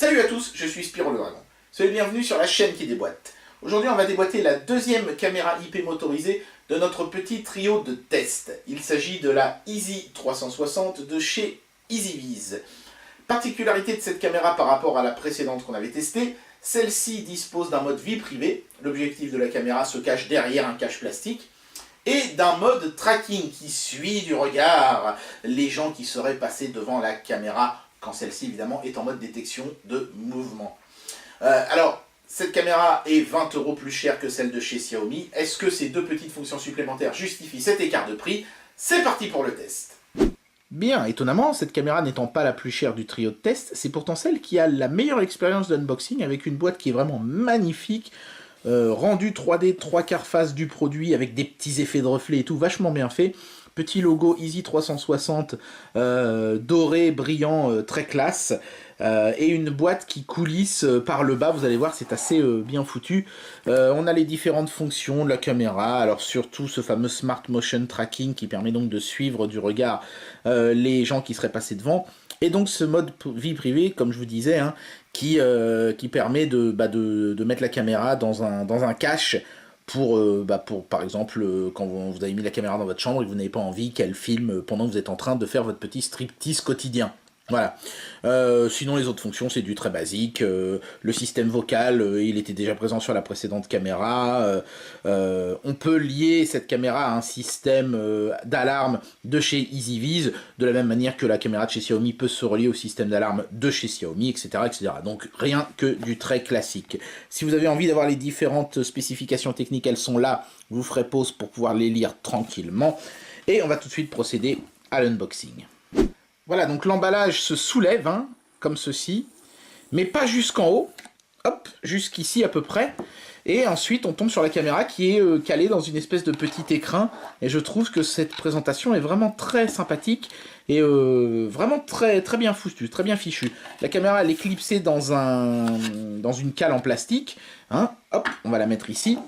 Salut à tous, je suis Spyro le Dragon. Soyez bienvenus sur la chaîne qui déboîte. Aujourd'hui, on va déboîter la deuxième caméra IP motorisée de notre petit trio de tests. Il s'agit de la Easy360 de chez EasyViz. Particularité de cette caméra par rapport à la précédente qu'on avait testée, celle-ci dispose d'un mode vie privée. L'objectif de la caméra se cache derrière un cache plastique. Et d'un mode tracking qui suit du regard les gens qui seraient passés devant la caméra quand celle-ci évidemment est en mode détection de mouvement. Alors, cette caméra est 20 € plus chère que celle de chez Xiaomi. Est-ce que ces deux petites fonctions supplémentaires justifient cet écart de prix? C'est parti pour le test. Bien, étonnamment, cette caméra n'étant pas la plus chère du trio de test, c'est pourtant celle qui a la meilleure expérience d'unboxing avec une boîte qui est vraiment magnifique, rendu 3D, 3/4 face du produit avec des petits effets de reflet et tout, vachement bien fait. Petit logo Easy360 doré, brillant, très classe. Et une boîte qui coulisse par le bas, vous allez voir, c'est assez bien foutu. On a les différentes fonctions de la caméra, alors surtout ce fameux Smart Motion Tracking qui permet donc de suivre du regard les gens qui seraient passés devant. Et donc ce mode vie privée, comme je vous disais, hein, qui permet de mettre la caméra dans un cache pour par exemple, quand vous avez mis la caméra dans votre chambre et que vous n'avez pas envie qu'elle filme pendant que vous êtes en train de faire votre petit striptease quotidien. Voilà. Sinon les autres fonctions c'est du très basique. Le système vocal il était déjà présent sur la précédente caméra. On peut lier cette caméra à un système d'alarme de chez EasyViz, de la même manière que la caméra de chez Xiaomi peut se relier au système d'alarme de chez Xiaomi, etc., etc. Donc rien que du très classique. Si vous avez envie d'avoir les différentes spécifications techniques, elles sont là. Je vous ferai pause pour pouvoir les lire tranquillement. Et on va tout de suite procéder à l'unboxing. Voilà, donc l'emballage se soulève, hein, comme ceci, mais pas jusqu'en haut, hop, jusqu'ici à peu près, et ensuite on tombe sur la caméra qui est calée dans une espèce de petit écrin, et je trouve que cette présentation est vraiment très sympathique, et vraiment très bien foutue, très bien fichue. La caméra elle est clipsée dans une cale en plastique, hein, hop, on va la mettre ici.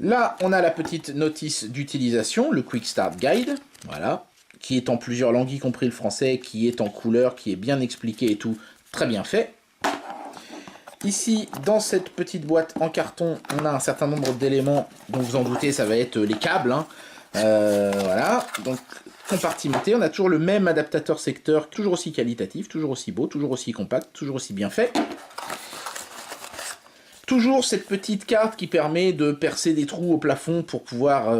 Là, on a la petite notice d'utilisation, le Quick Start Guide, voilà, qui est en plusieurs langues, y compris le français, qui est en couleur, qui est bien expliqué et tout, très bien fait. Ici, dans cette petite boîte en carton, on a un certain nombre d'éléments, dont vous en doutez, ça va être les câbles, hein. Voilà, donc compartimenté, on a toujours le même adaptateur secteur, toujours aussi qualitatif, toujours aussi beau, toujours aussi compact, toujours aussi bien fait. Toujours cette petite carte qui permet de percer des trous au plafond pour pouvoir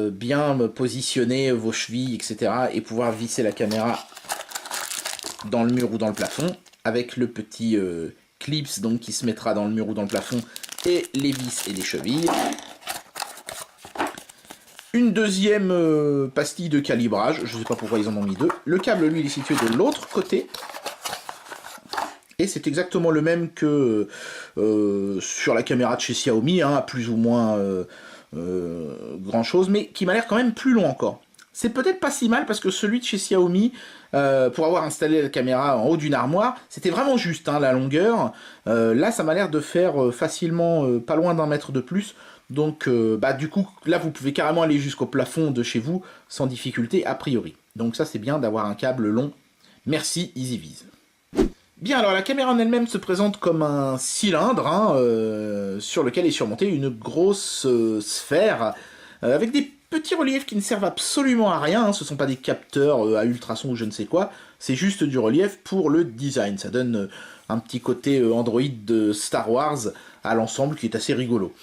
bien positionner vos chevilles, etc. et pouvoir visser la caméra dans le mur ou dans le plafond, avec le petit clips donc, qui se mettra dans le mur ou dans le plafond, et les vis et les chevilles. Une deuxième pastille de calibrage, je ne sais pas pourquoi ils en ont mis deux. Le câble, lui, il est situé de l'autre côté. Et c'est exactement le même que sur la caméra de chez Xiaomi, hein, plus ou moins grand chose, mais qui m'a l'air quand même plus long encore. C'est peut-être pas si mal parce que celui de chez Xiaomi, pour avoir installé la caméra en haut d'une armoire, c'était vraiment juste, hein, la longueur. Là, ça m'a l'air de faire facilement pas loin d'1 mètre de plus. Donc, du coup, là, vous pouvez carrément aller jusqu'au plafond de chez vous sans difficulté a priori. Donc ça, c'est bien d'avoir un câble long. Merci EasyViz. Bien, alors la caméra en elle-même se présente comme un cylindre, hein, sur lequel est surmontée une grosse sphère, avec des petits reliefs qui ne servent absolument à rien, hein, ce ne sont pas des capteurs à ultrasons ou je ne sais quoi, c'est juste du relief pour le design, ça donne un petit côté Android de Star Wars à l'ensemble qui est assez rigolo.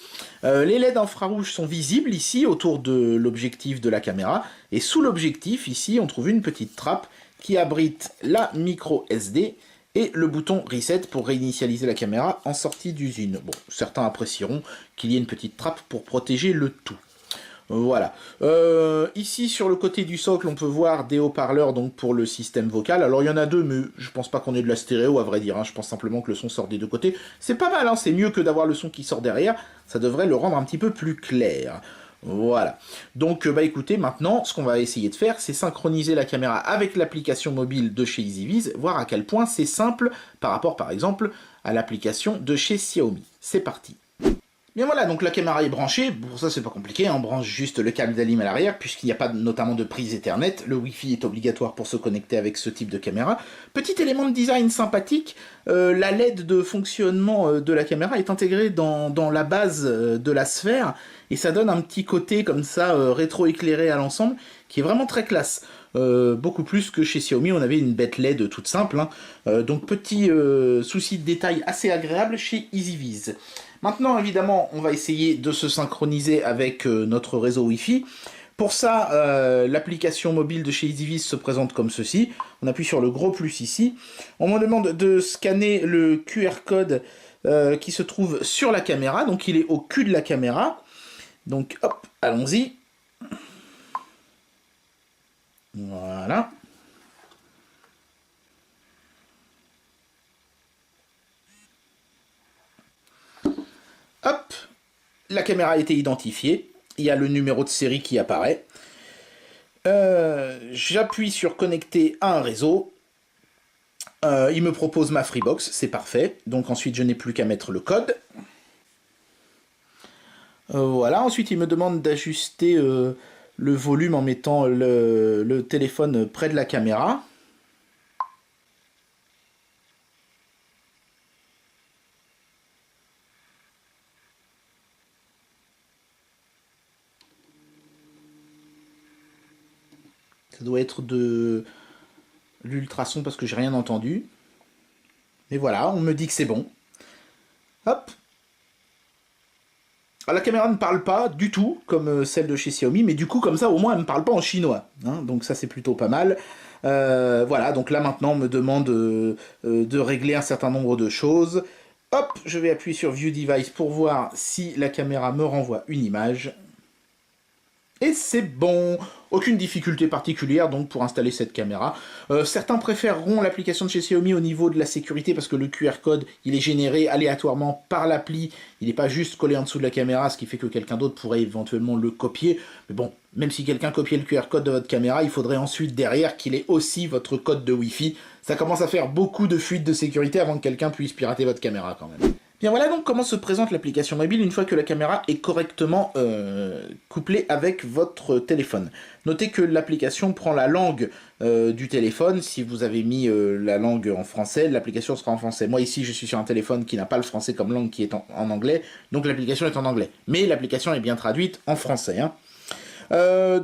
Les LED infrarouges sont visibles ici autour de l'objectif de la caméra, et sous l'objectif ici on trouve une petite trappe qui abrite la micro SD, et le bouton Reset pour réinitialiser la caméra en sortie d'usine. Bon, certains apprécieront qu'il y ait une petite trappe pour protéger le tout. Voilà. Ici, sur le côté du socle, on peut voir des haut-parleurs donc pour le système vocal. Alors, il y en a deux, mais je pense pas qu'on ait de la stéréo, à vrai dire. Hein. Je pense simplement que le son sort des deux côtés. C'est pas mal, hein. C'est mieux que d'avoir le son qui sort derrière. Ça devrait le rendre un petit peu plus clair. Voilà, donc écoutez, maintenant ce qu'on va essayer de faire, c'est synchroniser la caméra avec l'application mobile de chez EasyViz, voir à quel point c'est simple par rapport par exemple à l'application de chez Xiaomi. C'est parti. Bien voilà, donc la caméra est branchée, pour ça c'est pas compliqué, on branche juste le câble d'Alim à l'arrière, puisqu'il n'y a pas notamment de prise Ethernet, le Wi-Fi est obligatoire pour se connecter avec ce type de caméra. Petit élément de design sympathique, la LED de fonctionnement de la caméra est intégrée dans la base de la sphère, et ça donne un petit côté comme ça rétro-éclairé à l'ensemble, qui est vraiment très classe. Beaucoup plus que chez Xiaomi, on avait une bête LED toute simple, hein. Donc petit souci de détail assez agréable chez EasyViz. Maintenant, évidemment, on va essayer de se synchroniser avec notre réseau Wi-Fi. Pour ça, l'application mobile de chez EasyViz se présente comme ceci. On appuie sur le gros plus ici. On me demande de scanner le QR code qui se trouve sur la caméra. Donc il est au cul de la caméra. Donc hop, allons-y. Voilà. Hop, la caméra a été identifiée. Il y a le numéro de série qui apparaît. J'appuie sur connecter à un réseau. Il me propose ma Freebox, c'est parfait. Donc ensuite, je n'ai plus qu'à mettre le code. Voilà, ensuite il me demande d'ajuster le volume en mettant le téléphone près de la caméra. Ça doit être de l'ultrason parce que j'ai rien entendu. Et voilà, on me dit que c'est bon. Hop. Alors, la caméra ne parle pas du tout comme celle de chez Xiaomi, mais du coup comme ça au moins elle ne parle pas en chinois, hein, donc ça c'est plutôt pas mal. Voilà, donc là maintenant on me demande de régler un certain nombre de choses. Hop, je vais appuyer sur View Device pour voir si la caméra me renvoie une image. Et c'est bon, aucune difficulté particulière donc pour installer cette caméra. Certains préféreront l'application de chez Xiaomi au niveau de la sécurité parce que le QR code il est généré aléatoirement par l'appli, il n'est pas juste collé en dessous de la caméra, ce qui fait que quelqu'un d'autre pourrait éventuellement le copier. Mais bon, même si quelqu'un copiait le QR code de votre caméra, il faudrait ensuite derrière qu'il ait aussi votre code de Wi-Fi. Ça commence à faire beaucoup de fuites de sécurité avant que quelqu'un puisse pirater votre caméra quand même. Bien voilà donc comment se présente l'application mobile une fois que la caméra est correctement couplée avec votre téléphone. Notez que l'application prend la langue du téléphone. Si vous avez mis la langue en français, l'application sera en français. Moi ici je suis sur un téléphone qui n'a pas le français comme langue, qui est en anglais, donc l'application est en anglais. Mais l'application est bien traduite en français, hein.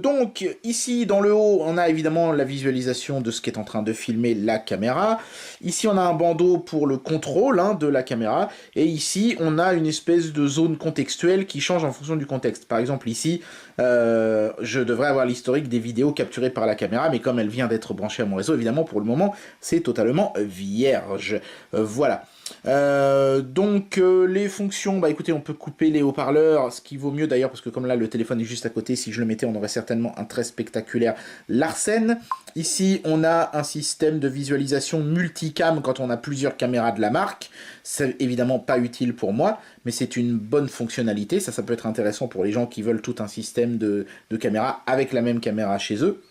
Donc ici dans le haut on a évidemment la visualisation de ce qu'est en train de filmer la caméra. Ici on a un bandeau pour le contrôle, hein, de la caméra, et ici on a une espèce de zone contextuelle qui change en fonction du contexte. Par exemple ici je devrais avoir l'historique des vidéos capturées par la caméra, mais comme elle vient d'être branchée à mon réseau, évidemment pour le moment c'est totalement vierge. Voilà. Donc les fonctions, bah écoutez, on peut couper les haut-parleurs, ce qui vaut mieux d'ailleurs parce que comme là le téléphone est juste à côté, si je le mettais on aurait certainement un très spectaculaire Larsen. Ici on a un système de visualisation multicam quand on a plusieurs caméras de la marque. C'est évidemment pas utile pour moi, mais c'est une bonne fonctionnalité, ça peut être intéressant pour les gens qui veulent tout un système de caméras avec la même caméra chez eux.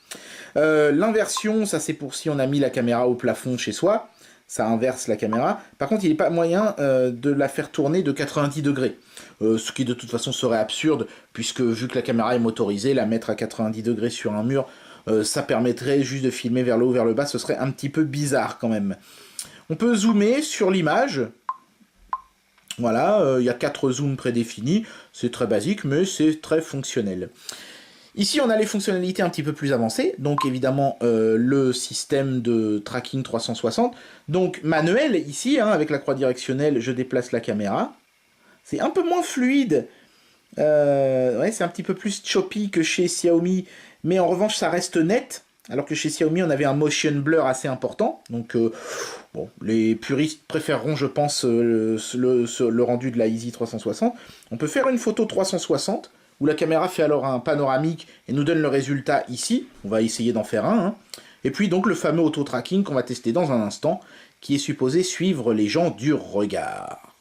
L'inversion, ça c'est pour si on a mis la caméra au plafond chez soi. Ça inverse la caméra. Par contre, il n'est pas moyen de la faire tourner de 90 degrés. Ce qui de toute façon serait absurde, puisque vu que la caméra est motorisée, la mettre à 90 degrés sur un mur, ça permettrait juste de filmer vers le haut, vers le bas, ce serait un petit peu bizarre quand même. On peut zoomer sur l'image. Voilà, il y a 4 zooms prédéfinis, c'est très basique, mais c'est très fonctionnel. Ici, on a les fonctionnalités un petit peu plus avancées, donc évidemment le système de tracking 360, donc manuel ici, hein, avec la croix directionnelle, je déplace la caméra. C'est un peu moins fluide, ouais, c'est un petit peu plus choppy que chez Xiaomi, mais en revanche ça reste net, alors que chez Xiaomi on avait un motion blur assez important, donc bon, les puristes préféreront je pense le rendu de la Easy 360. On peut faire une photo 360, où la caméra fait alors un panoramique et nous donne le résultat ici. On va essayer d'en faire un, hein. Et puis donc le fameux auto-tracking qu'on va tester dans un instant, qui est supposé suivre les gens du regard.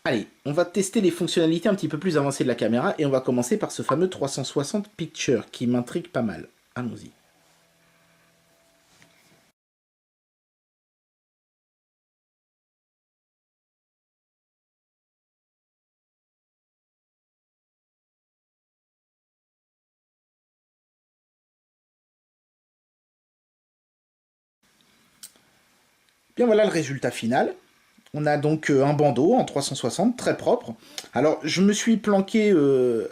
Allez, on va tester les fonctionnalités un petit peu plus avancées de la caméra, et on va commencer par ce fameux 360 picture, qui m'intrigue pas mal. Allons-y. Bien voilà le résultat final. On a donc un bandeau en 360, très propre. Alors, je me suis planqué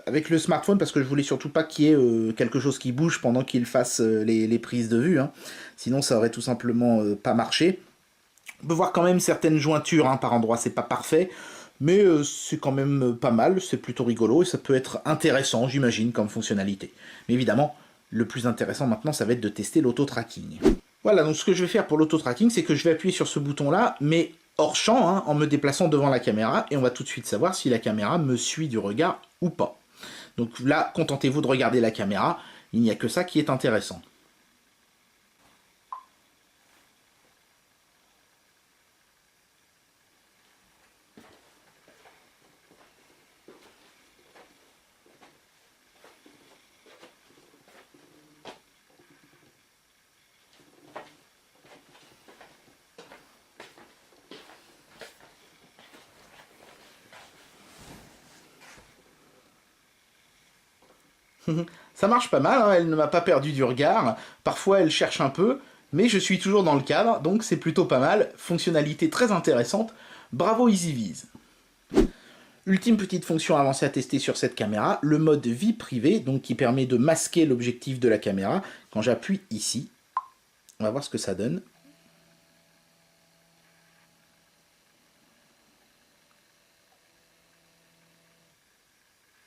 avec le smartphone parce que je voulais surtout pas qu'il y ait quelque chose qui bouge pendant qu'il fasse les prises de vue. Hein. Sinon, ça aurait tout simplement pas marché. On peut voir quand même certaines jointures hein, par endroits, c'est pas parfait. Mais c'est quand même pas mal, c'est plutôt rigolo et ça peut être intéressant, j'imagine, comme fonctionnalité. Mais évidemment, le plus intéressant maintenant, ça va être de tester l'auto-tracking. Voilà, donc ce que je vais faire pour l'auto-tracking, c'est que je vais appuyer sur ce bouton-là, mais hors champ, hein, en me déplaçant devant la caméra, et on va tout de suite savoir si la caméra me suit du regard ou pas. Donc là, contentez-vous de regarder la caméra, il n'y a que ça qui est intéressant. Ça marche pas mal, hein, elle ne m'a pas perdu du regard, parfois elle cherche un peu, mais je suis toujours dans le cadre, donc c'est plutôt pas mal, fonctionnalité très intéressante, bravo EasyViz. Ultime petite fonction avancée à tester sur cette caméra, le mode vie privée, donc qui permet de masquer l'objectif de la caméra. Quand j'appuie ici, on va voir ce que ça donne.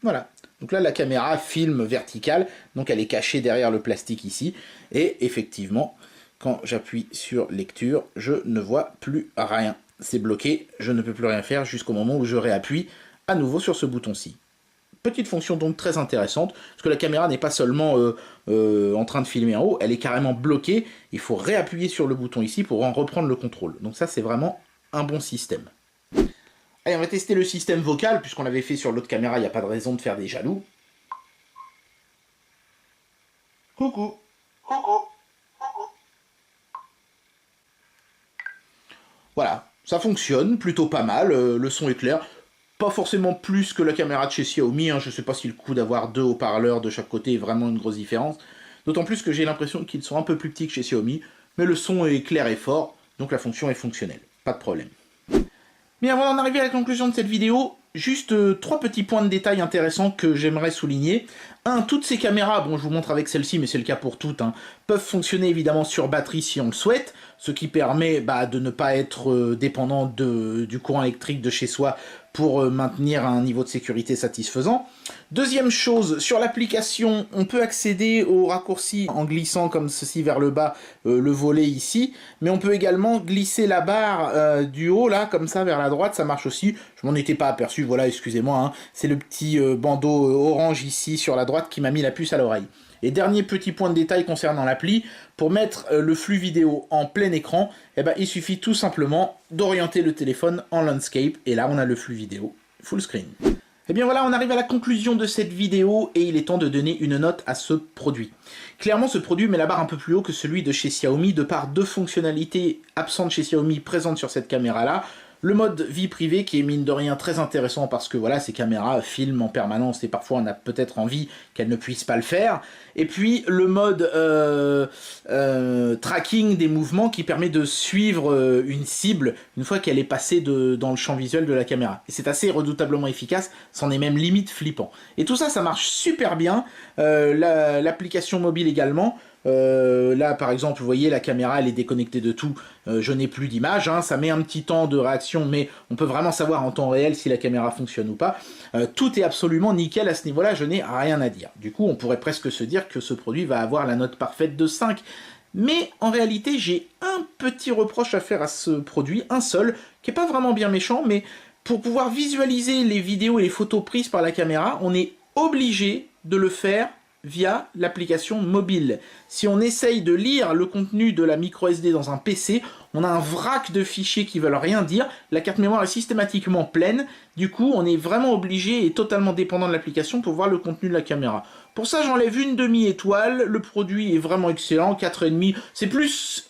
Voilà, donc là la caméra filme verticale, donc elle est cachée derrière le plastique ici, et effectivement, quand j'appuie sur lecture, je ne vois plus rien. C'est bloqué, je ne peux plus rien faire jusqu'au moment où je réappuie à nouveau sur ce bouton-ci. Petite fonction donc très intéressante, parce que la caméra n'est pas seulement en train de filmer en haut, elle est carrément bloquée, il faut réappuyer sur le bouton ici pour en reprendre le contrôle. Donc ça c'est vraiment un bon système. Allez, on va tester le système vocal, puisqu'on l'avait fait sur l'autre caméra, il n'y a pas de raison de faire des jaloux. Coucou. Coucou. Voilà, ça fonctionne, plutôt pas mal, le son est clair. Pas forcément plus que la caméra de chez Xiaomi, hein. Je ne sais pas si le coup d'avoir deux haut-parleurs de chaque côté est vraiment une grosse différence. D'autant plus que j'ai l'impression qu'ils sont un peu plus petits que chez Xiaomi, mais le son est clair et fort, donc la fonction est fonctionnelle, pas de problème. Bien, avant d'en arriver à la conclusion de cette vidéo, juste 3 petits points de détail intéressants que j'aimerais souligner. Un, toutes ces caméras, bon je vous montre avec celle-ci, mais c'est le cas pour toutes, hein, peuvent fonctionner évidemment sur batterie si on le souhaite, ce qui permet de ne pas être dépendant du courant électrique de chez soi pour maintenir un niveau de sécurité satisfaisant. Deuxième chose, sur l'application, on peut accéder au raccourci en glissant comme ceci vers le bas, le volet ici, mais on peut également glisser la barre du haut, là, comme ça, vers la droite, ça marche aussi. Je m'en étais pas aperçu, voilà, excusez-moi, hein. C'est le petit bandeau orange ici sur la droite qui m'a mis la puce à l'oreille. Et dernier petit point de détail concernant l'appli, pour mettre le flux vidéo en plein écran, il suffit tout simplement d'orienter le téléphone en landscape, et là on a le flux vidéo full screen. Et bien voilà, on arrive à la conclusion de cette vidéo, et il est temps de donner une note à ce produit. Clairement, ce produit met la barre un peu plus haut que celui de chez Xiaomi, de par deux fonctionnalités absentes chez Xiaomi présentes sur cette caméra-là. Le mode vie privée qui est mine de rien très intéressant parce que voilà, ces caméras filment en permanence et parfois on a peut-être envie qu'elles ne puissent pas le faire. Et puis le mode tracking des mouvements qui permet de suivre une cible une fois qu'elle est passée dans le champ visuel de la caméra. Et c'est assez redoutablement efficace, c'en est même limite flippant. Et tout ça, ça marche super bien. L'application mobile également. Là par exemple vous voyez la caméra elle est déconnectée de tout, je n'ai plus d'image, hein, ça met un petit temps de réaction mais on peut vraiment savoir en temps réel si la caméra fonctionne ou pas. Tout est absolument nickel à ce niveau là, je n'ai rien à dire. Du coup on pourrait presque se dire que ce produit va avoir la note parfaite de 5, mais en réalité j'ai un petit reproche à faire à ce produit, un seul, qui est pas vraiment bien méchant, mais pour pouvoir visualiser les vidéos et les photos prises par la caméra, on est obligé de le faire via l'application mobile. Si on essaye de lire le contenu de la micro SD dans un PC, on a un vrac de fichiers qui veulent rien dire, la carte mémoire est systématiquement pleine, du coup on est vraiment obligé et totalement dépendant de l'application pour voir le contenu de la caméra. Pour ça, j'enlève une demi-étoile. Le produit est vraiment excellent, 4,5. C'est plus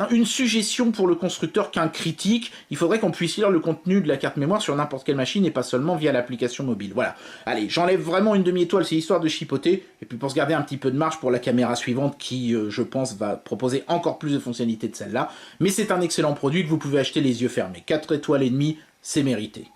une suggestion pour le constructeur qu'un critique. Il faudrait qu'on puisse lire le contenu de la carte mémoire sur n'importe quelle machine et pas seulement via l'application mobile. Voilà. Allez, j'enlève vraiment une demi-étoile, c'est histoire de chipoter. Et puis pour se garder un petit peu de marge pour la caméra suivante qui, je pense, va proposer encore plus de fonctionnalités de celle-là. Mais c'est un excellent produit que vous pouvez acheter les yeux fermés. 4 étoiles et demie, c'est mérité.